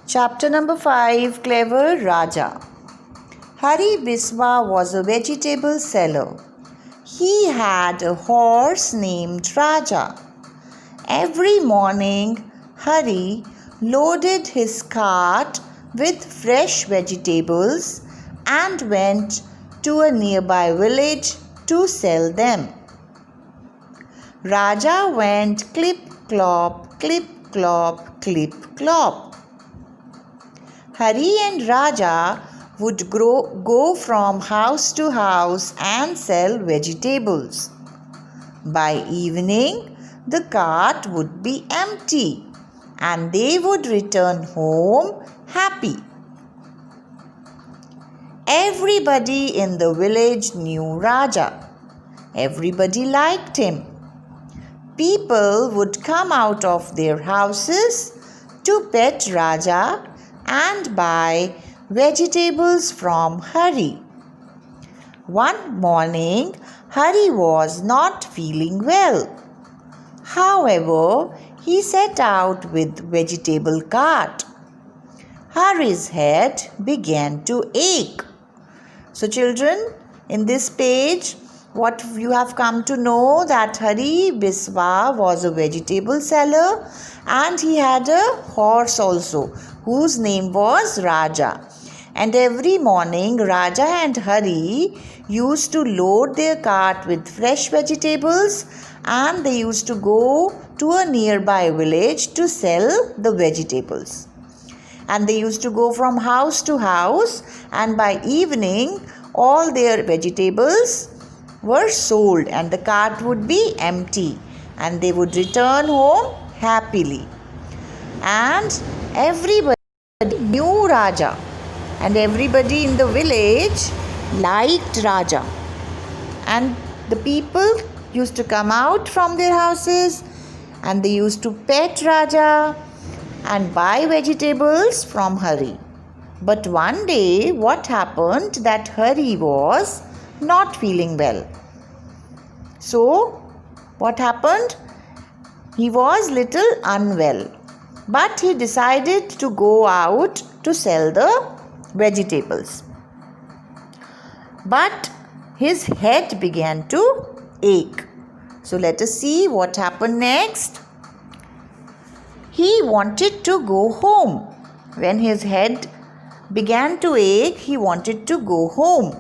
Chapter number 5, Clever Raja. Hari Biswa was a vegetable seller. He had a horse named Raja. Every morning, Hari loaded his cart with fresh vegetables and went to a nearby village to sell them. Raja went clip clop, clip clop, clip clop. Hari and Raja would go from house to house and sell vegetables. By evening, the cart would be empty and they would return home happy. Everybody in the village knew Raja. Everybody liked him. People would come out of their houses to pet Raja and buy vegetables from Hari. One morning, Hari was not feeling well. However, he set out with vegetable cart. Hari's head began to ache. So children, in this page, what you have come to know that Hari Biswa was a vegetable seller and he had a horse also whose name was Raja. And every morning Raja and Hari used to load their cart with fresh vegetables and they used to go to a nearby village to sell the vegetables. And they used to go from house to house and by evening all their vegetables were sold and the cart would be empty and they would return home happily. And everybody knew Raja and everybody in the village liked Raja. And the people used to come out from their houses and they used to pet Raja and buy vegetables from Hari. But one day what happened that Hari was not feeling well. So what happened? He was little unwell, but he decided to go out to sell the vegetables. But his head began to ache. So let us see what happened next. He wanted to go home. When his head began to ache, he wanted to go home.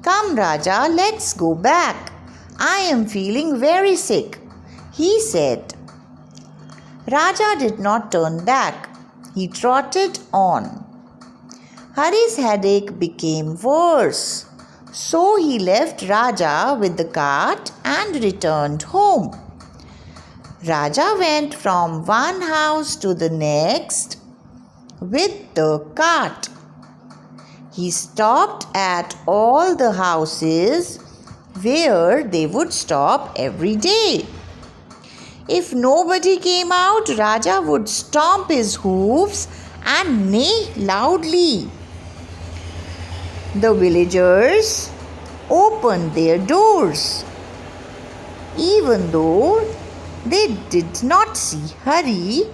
Come Raja, let's go back. I am feeling very sick, he said. Raja did not turn back. He trotted on. Hari's headache became worse. So he left Raja with the cart and returned home. Raja went from one house to the next with the cart. He stopped at all the houses where they would stop every day. If nobody came out, Raja would stomp his hooves and neigh loudly. The villagers opened their doors. Even though they did not see Hari,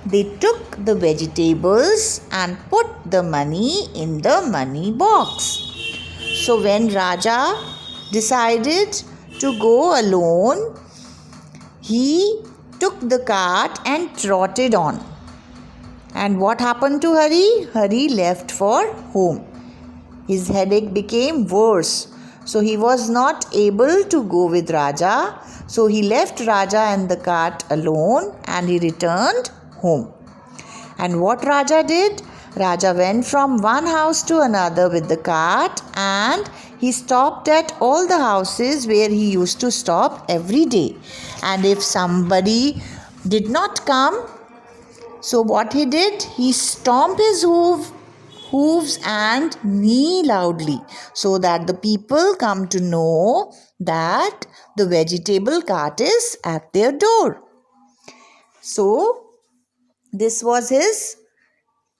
they took the vegetables and put the money in the money box. So when Raja decided to go alone, he took the cart and trotted on. And what happened to Hari? Hari left for home. His headache became worse. So he was not able to go with Raja. So he left Raja and the cart alone and he returned home. And what Raja did? Raja went from one house to another with the cart and he stopped at all the houses where he used to stop every day. And if somebody did not come, so what he did? He stomped his hooves and neigh loudly so that the people come to know that the vegetable cart is at their door. So this was his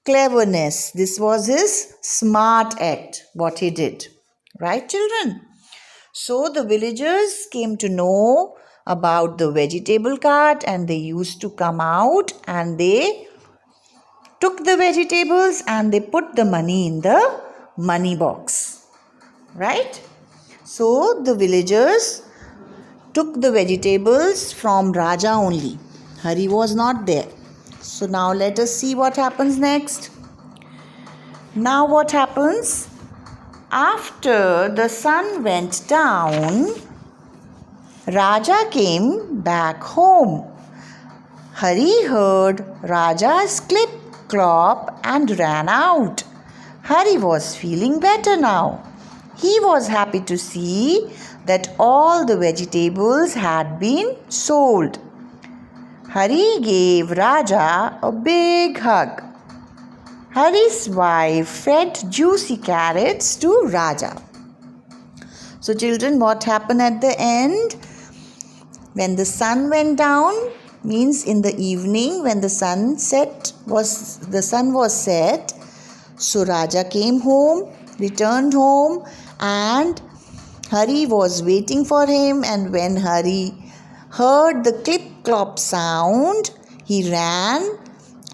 cleverness. This was his smart act, what he did. Right, children? So the villagers came to know about the vegetable cart and they used to come out and they took the vegetables and they put the money in the money box. Right? So the villagers took the vegetables from Raja only. Hari was not there. So now let us see what happens next. Now what happens? After the sun went down, Raja came back home. Hari heard Raja's clip clop and ran out. Hari was feeling better now. He was happy to see that all the vegetables had been sold. Hari gave Raja a big hug. Hari's wife fed juicy carrots to Raja. So children, what happened at the end? When the sun went down, means in the evening when the sun was set, so Raja came home, returned home, and Hari was waiting for him, and when Hari heard the clip clop sound, he ran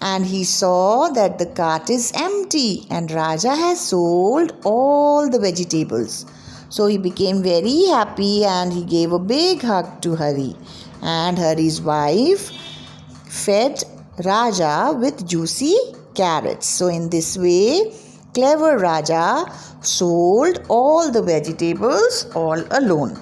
and he saw that the cart is empty and Raja has sold all the vegetables. So he became very happy and he gave a big hug to Hari. And Hari's wife fed Raja with juicy carrots. So in this way, clever Raja sold all the vegetables all alone.